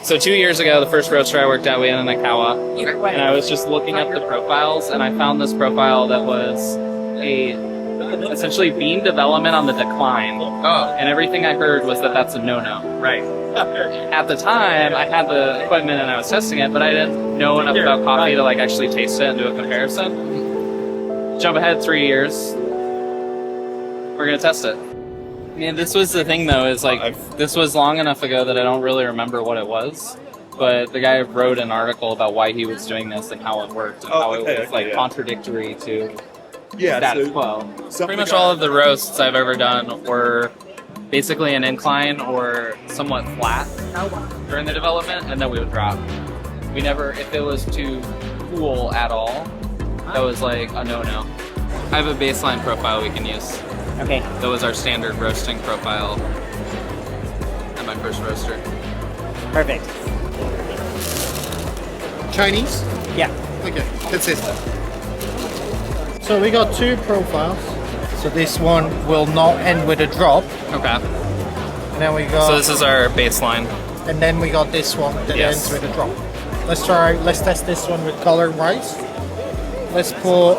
So 2 years ago, the first roaster I worked at, we had an Ikawa, and I was just looking up the profiles, and I found this profile that was essentially bean development on the decline. Oh. And everything I heard was that that's a no-no. Right. At the time, I had the equipment and I was testing it, but I didn't know enough about coffee to like actually taste it and do a comparison. Jump ahead 3 years. We're gonna test it. Man, this was the thing though, is like, this was long enough ago that I don't really remember what it was. But the guy wrote an article about why he was doing this and how it worked and how it was like contradictory to status quo. Pretty much all of the roasts I've ever done were basically an incline or somewhat flat during the development, and then we would drop. We never, if it was too cool at all, that was like a no-no. I have a baseline profile we can use. Okay. That was our standard roasting profile at my first roaster. Perfect. Chinese? Yeah. Okay, consistent. So we got two profiles. So this one will not end with a drop. Okay. And then we got... So this is our baseline. And then we got this one that ends with a drop. Let's test this one with color rice. Let's put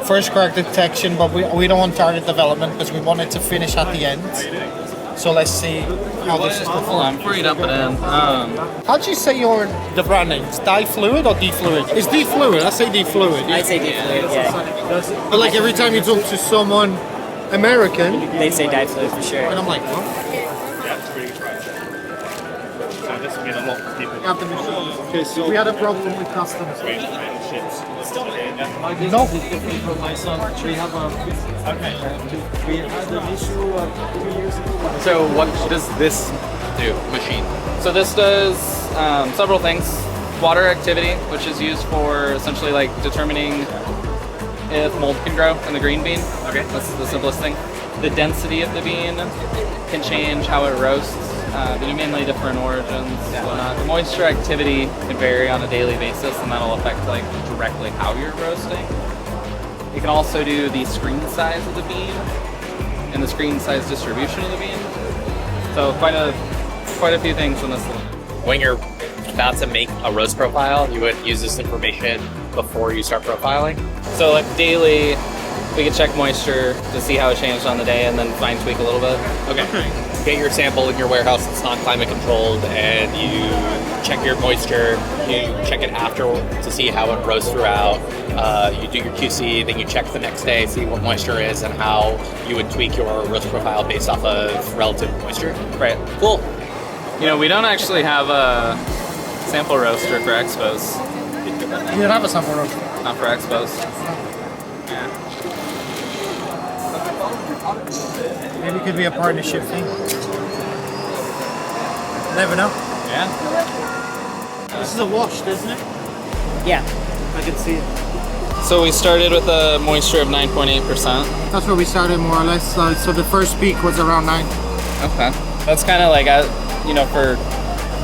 first crack detection, but we don't want target development because we want it to finish at the end. So let's see how this is performing. Hold on, before you dump it in. How do you say the brand name? It's DiFluid or DiFluid? It's DiFluid. I say DiFluid. I say DiFluid, yeah. But like every time you talk to someone American, They say DiFluid for sure. and I'm like, what? Okay, so we had a problem with customers. No. So what does this do, machine? So this does several things. Water activity, which is used for essentially like determining if mold can grow in the green bean. Okay. That's the simplest thing. The density of the bean can change how it roasts. They do mainly different origins. Whatnot. The moisture activity can vary on a daily basis, and that'll affect like directly how you're roasting. You can also do the screen size of the bean and the screen size distribution of the bean. So quite a few things in this. When you're about to make a roast profile, you would use this information before you start profiling? So like daily, we can check moisture to see how it changed on the day, and then fine tweak a little bit. Okay. Get your sample in your warehouse that's not climate controlled, and you check your moisture. You check it after to see how it roasts throughout. You do your QC, then you check the next day, see what moisture is, and how you would tweak your roast profile based off of relative moisture. Right. Cool. You know, we don't actually have a sample roaster for expos. You don't have a sample roast. Not for expos. Maybe it could be a partnership thing. Never know. Yeah. This is a washed, isn't it? Yeah. I can see it. So we started with a moisture of 9.8%. That's where we started more or less. So the first peak was around 9. Okay. That's kind of like, you know, for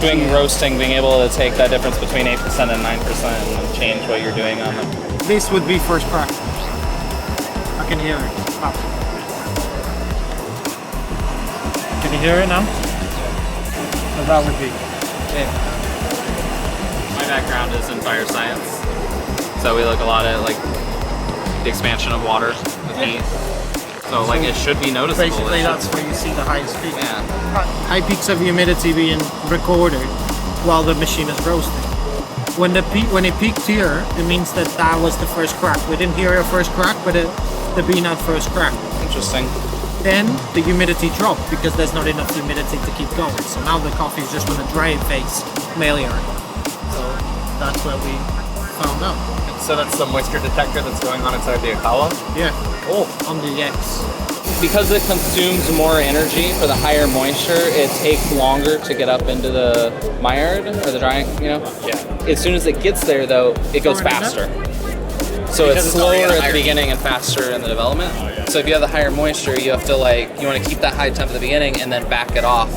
doing roasting, being able to take that difference between 8% and 9% and change what you're doing on them. This would be first crack. I can hear it. Wow. Can you hear it now? So that would be. Yeah. My background is in fire science, so we look a lot at like the expansion of water with heat. So like it should be noticeable. Basically, that's where you see the highest peak. Yeah. High peaks of humidity being recorded while the machine is roasting. When it peaked here, it means that was the first crack. We didn't hear a first crack, but the bean had first crack. Interesting. Then the humidity dropped because there's not enough humidity to keep going. So now the coffee is just on the dry phase, layer. So that's what we found out. So that's the moisture detector that's going on inside the Ikawa? Yeah. Oh, on the X. Because it consumes more energy for the higher moisture, it takes longer to get up into the Maillard or the drying, you know? Yeah. As soon as it gets there though, it goes faster. So Because it's it's slower already at a at the higher beginning and faster in the development. So if you have the higher moisture, you have to you want to keep that high temp at the beginning and then back it off.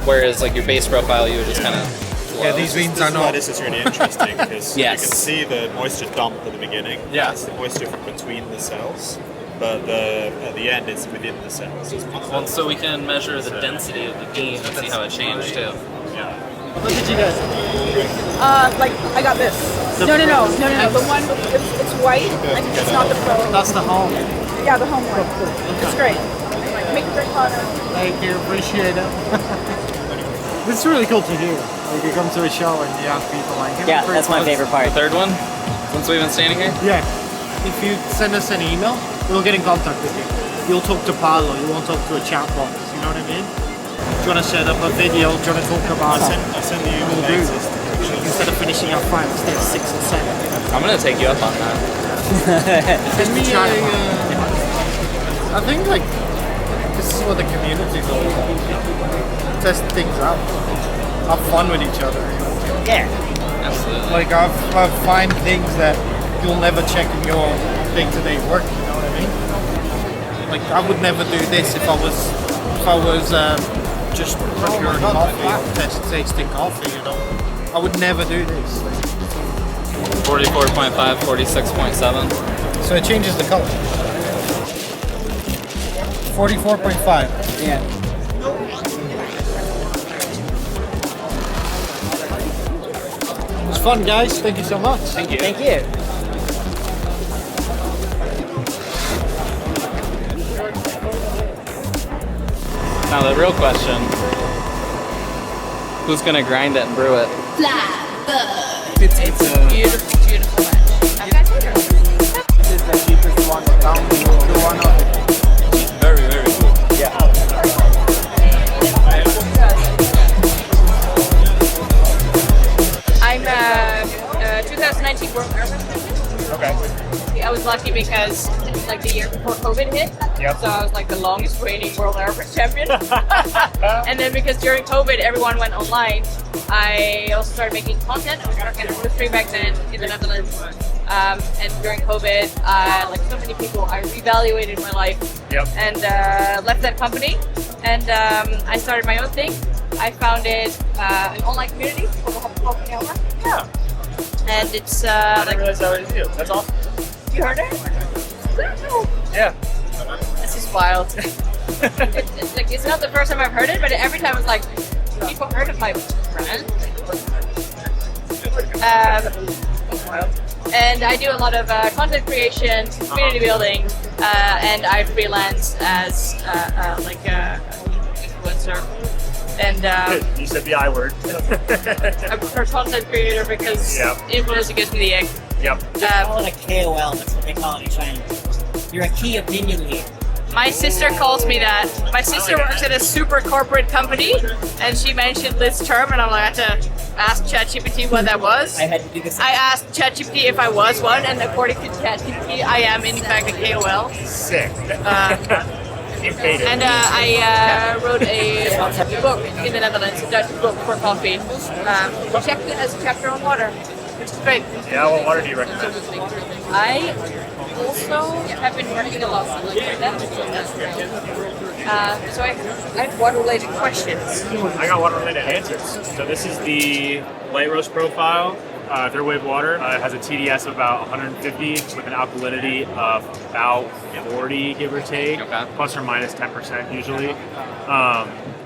Whereas like your base profile, you would just kind of Yeah, these beans are This is why not. this is really interesting because Yes. you can see the moisture dump at the beginning. Yeah. It's the moisture from between the cells, but at the end it's within the cells. It's Well, so we can measure the density of the bean and see how it changed too. What did you guys? Like I got this. No. The one it's white. Like it's not the pro. That's the home. Yeah, the home one. It's great. Like make it drink hotter. Thank you, appreciate it. This is really cool to hear. Like you come to a show and you have people like. "Hey, Yeah, pretty that's my close." favorite part. The third one, since we've been standing here. Yeah. If you send us an email, we'll get in contact with you. You'll talk to Paolo. You won't talk to a chat box. You know what I mean? Do you want to set up a video? Do you want to talk about it? I'll send you We'll the do. exist. Instead of finishing at 5, instead of 6 and 7. I'm gonna take you up on that. Send me a, I think like this is what the community is all about. Test things out. Have fun with each other. Yeah. Absolutely. Like I find things that you'll never check in your day-to-day work. You know what I mean? Like I would never do this if I was just procuring coffee or tasting coffee. You know, I would never do this. 44.5, 46.7. So it changes the color. 44.5. Yeah. It was fun, guys. Thank you so much. Thank you. Thank you. Now the real question: who's gonna grind it and brew it? It's beautiful, beautiful match. This is the cheapest one down the one of it. Very, very cool. Yeah. I'm 2019 World AeroPress champion. Okay. I was lucky because like the year before COVID hit, Yep. so I was like the longest reigning World AeroPress champion. And then because during COVID everyone went online, I also started making content. I was working at a roastery back then in the Netherlands. And during COVID, like so many people, I reevaluated my life Yep. and left that company. And I started my own thing. I founded an online community called Ikawa. Yeah. And it's I didn't like, realize that was you. That's awesome. you heard it? Yeah. This is wild. It's like it's not the first time I've heard it, but every time it's like people heard of my brand. And I do a lot of content creation, community building, and I freelance as like a influencer. And You said the I word. I prefer content creator because Yep. influencer gives me the egg. Yep. Call it a KOL, that's what they call it in China. You're a key opinion leader. My sister calls me that. My sister works at a super corporate company, and she mentioned this term, and I'm like, I had to ask ChatGPT what that was. I had to do this. I asked ChatGPT if I was one, and according to ChatGPT, I am in fact a KOL. Sick. You paid it. And I wrote a book in the Netherlands, a Dutch book for coffee. Checked it as a chapter on water, which is great. Yeah, what water do you recommend? I also have been working a lot on like that. So I have water-related questions. I got water-related answers. So this is the light roast profile. Third wave water. It has a TDS of about 150 with an alkalinity of about 40, give or take, Okay. plus or minus 10% usually.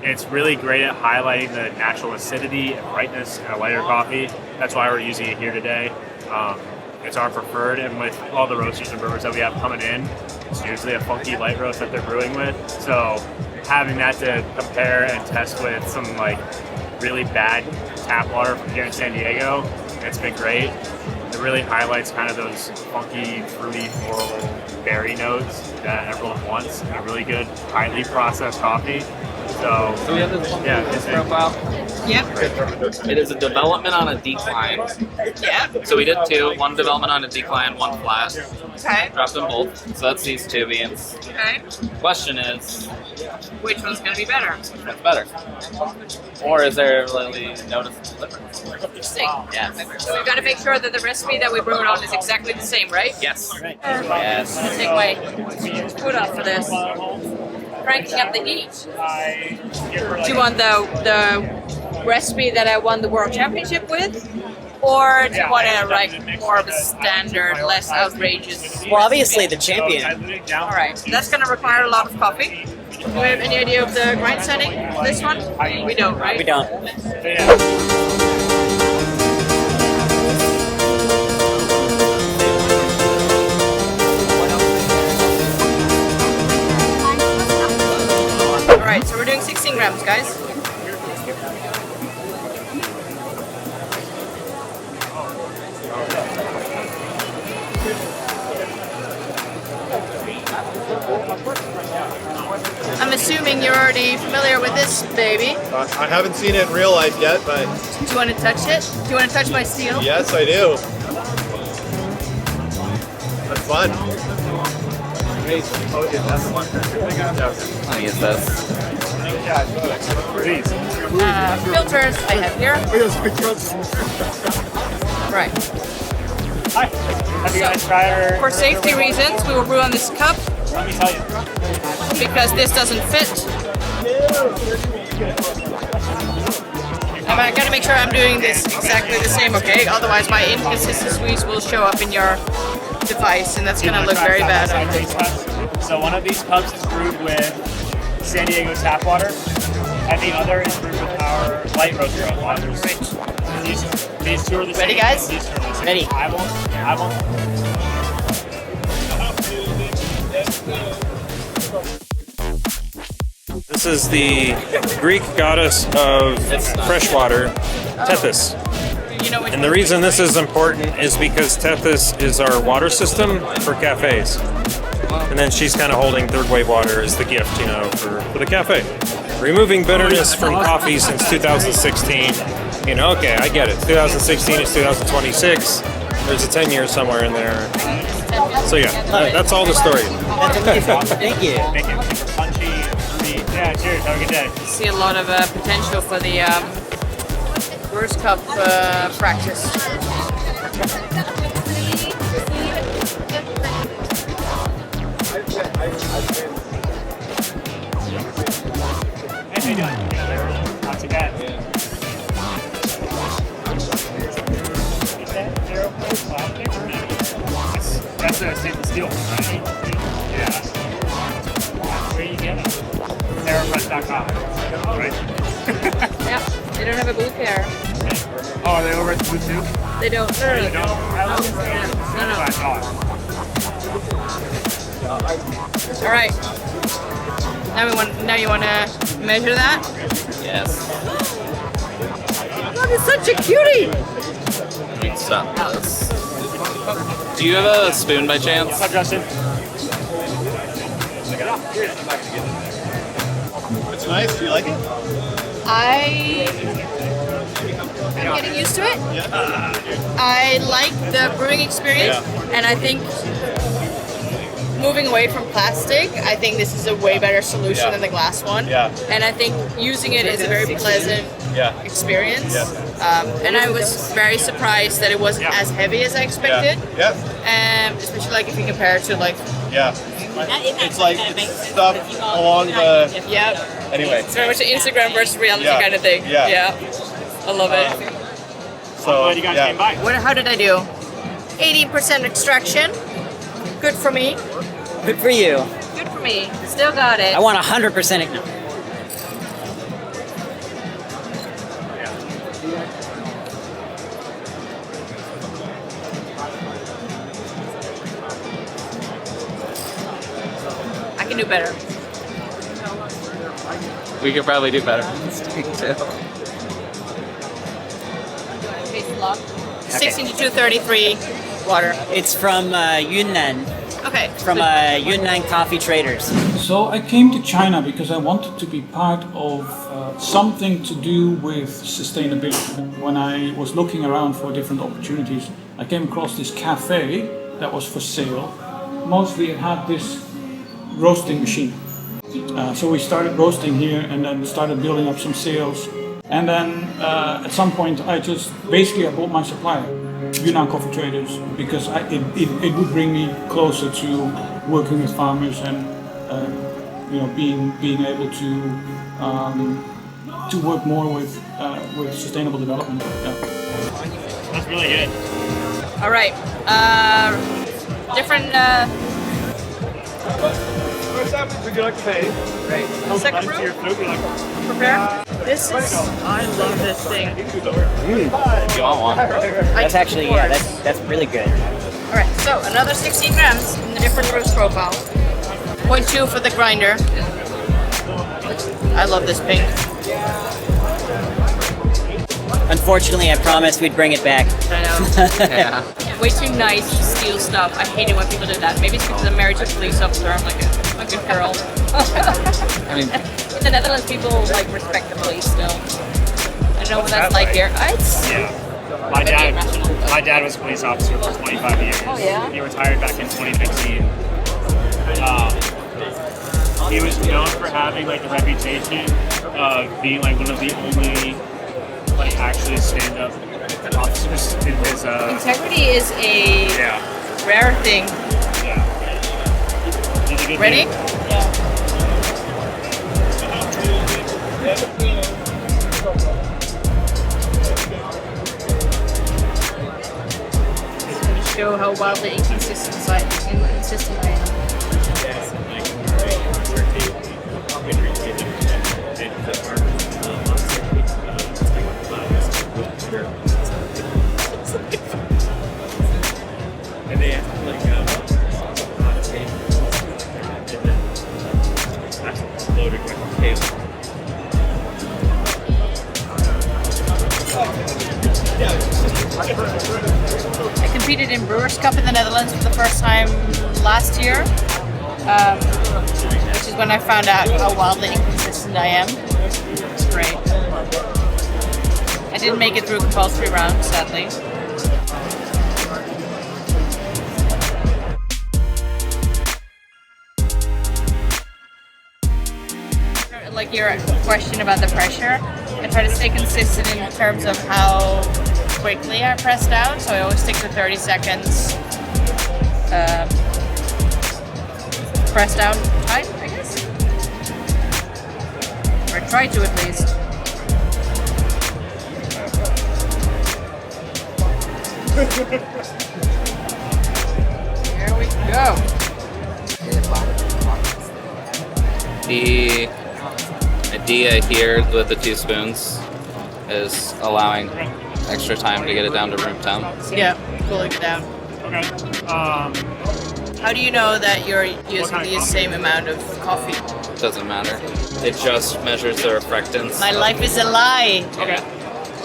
It's really great at highlighting the natural acidity and brightness in a lighter coffee. That's why we're using it here today. It's our preferred, and with all the roasters and brewers that we have coming in, it's usually a funky light roast that they're brewing with. So having that to compare and test with some like really bad tap water from here in San Diego, it's been great. It really highlights kind of those funky, fruity, floral, berry notes that everyone wants in a really good, highly processed coffee. So we have this it's profile. Yep. It is a development on a decline. Yeah. So we did two, one development on a decline, one flat. Okay. Dropped them both. So that's these two beans. Okay. Question is, Which one's gonna be better? what's better? Or is there really noticeable difference? Interesting. Yes. So we've got to make sure that the recipe that we brew it on is exactly the same, right? Yes. Right. Yes. I'm gonna take my foot off for this. Cranking up the heat. Do you want the recipe that I won the world championship with? Or do you want to like more of a standard, less outrageous? Well, obviously the champion. Alright, so that's going to require a lot of coffee. Do we have any idea of the grind setting? This one? We don't, right? We don't. Alright, so we're doing 16 grams, guys. I'm assuming you're already familiar with this baby. I haven't seen it in real life yet, but Do you want to touch it? Do you want to touch my steel? yes, I do. That's fun. I'll use this. Filters I have here. Right. Hi. Have you guys tried our... For safety reasons, we will brew on this cup Let me tell you. because this doesn't fit. I gotta make sure I'm doing this exactly the same, okay? Otherwise my inconsistencies will show up in your device and that's gonna look very bad. So one of these cups is brewed with San Diego tap water, and the other is brewed with our light roaster waters. These two are the same. Ready, guys? These two are the same. Ready. I won't. This is the Greek goddess of freshwater, Tethys. You know which And the reason this is important is because Tethys is our water system for cafes. And then she's kind of holding third wave water as the gift, you know, for the cafe. Removing bitterness from coffee since 2016. You know, okay, I get it. 2016 is 2026. There's a 10 years somewhere in there. So yeah, that's all the story. That's amazing. Thank you. Make it super punchy. Yeah, cheers. Have a good day. see a lot of potential for the Brewers Cup practice. Hey, how you doing? Not too bad. Is that AeroPress plastic? That's a stainless steel, right? Yeah. Where are you getting it? AeroPress.com, right? Yeah, they don't have a booth here. Oh, are they over at the booth too? They don't. No, You no, don't? no. No. All right. Now you want to measure that? Yes. Look, it's such a cutie. Stop this. Do you have a spoon by chance? Hi, Justin. It's nice. Do you like it? I'm getting used to it. I like the brewing experience, and I think moving away from plastic, I think this is a way better solution than the glass one. Yeah. And I think using it is a very pleasant experience. And I was very surprised that it wasn't as heavy as I expected. Yeah. Especially like if you compare it to like Yeah. It's like it's stuff along the. yeah. Anyway. It's very much an Instagram versus reality kind of thing. Yeah. I love it. So Glad you guys came by. How did I do? 80% extraction. Good for me. Good for you. Good for me. Still got it. I want 100% it. I can do better. We could probably do better. Taste log. 16 to 233 water. It's from Yunnan, Okay. from Yunnan Coffee Traders. So I came to China because I wanted to be part of something to do with sustainability. When I was looking around for different opportunities, I came across this cafe that was for sale. Mostly it had this roasting machine. So we started roasting here and then started building up some sales. And then at some point I bought my supplier, Yunnan Coffee Traders, because it would bring me closer to working with farmers and being able to work more with sustainable development. Yeah. That's really good. All right. Different Would you like to pay? Great. Second brew? Prepare. This is. I love this thing. You want one? That's actually, yeah, that's really good. All right. So another 16 grams in the different roast profile. 0.2 for the grinder. I love this pink. Unfortunately, I promised we'd bring it back. I know. Yeah. Way too nice to steal stuff. I hate it when people do that. Maybe it's because I'm married to a police officer. I'm like a good girl. I mean, In the Netherlands, people like respect the police still. I don't know what that's like here. It's Yeah. My dad was a police officer for 25 years. Oh, yeah? He retired back in 2015. He was known for having like the reputation of being like one of the only like actually stand-up officers in his integrity is a yeah. rare thing. Yeah. He's a good Ready? dude. Show how wildly inconsistent I am. And they asked like loaded with cable. I competed in Brewers Cup in the Netherlands for the first time last year, which is when I found out how wildly inconsistent I am. It's great. I didn't make it through a compulsory round, sadly. Like your question about the pressure, I try to stay consistent in terms of how quickly I press down, so I always stick to 30 seconds press down time, I guess. Or try to at least. Here we go. The idea here with the 2 spoons is allowing extra time to get it down to room temp. Yeah, cooling it down. Okay. How do you know that you're using the same amount of coffee? Doesn't matter. It just measures the refractance. My life is a lie. Okay.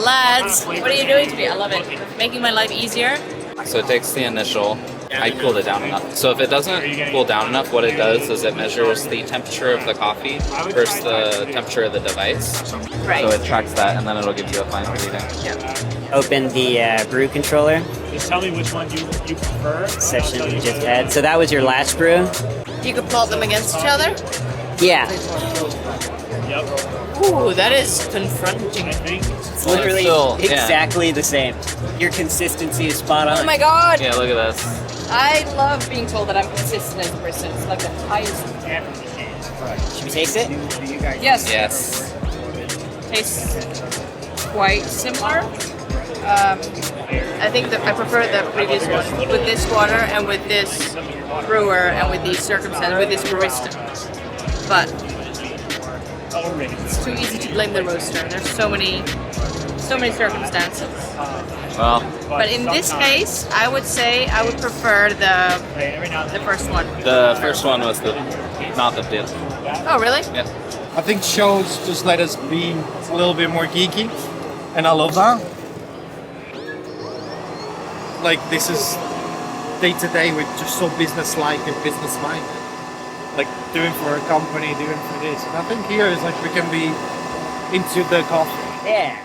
Lads, what are you doing to me? I love it. Making my life easier. So it takes the initial. I cooled it down enough. So if it doesn't cool down enough, what it does is it measures the temperature of the coffee versus the temperature of the device. Right. So it tracks that, and then it'll give you a final reading. Open the brew controller Just tell me which one you prefer. session we just had. So that was your last brew? You could plot them against each other? Yeah. Yep. Ooh, that is confronting. I think. It's literally still, yeah. exactly the same. Your consistency is spot on. Oh my god! Yeah, look at this. I love being told that I'm consistent as a person. It's like the highest. Should we taste it? Yes. Yes. Tastes quite similar. I think that I prefer the previous one with this water and with this brewer and with these circumstances, with this barista. But it's too easy to blame the roaster. There's so many circumstances. Well, But in this case, I would say I would prefer the first one. the first one was not the dip. Oh, really? Yeah. I think shows just let us be a little bit more geeky, and I love that. Like, this is day to day, we're just so business-like and business-minded. Like, doing for a company, doing for this. And I think here is like we can be into the coffee. Yeah.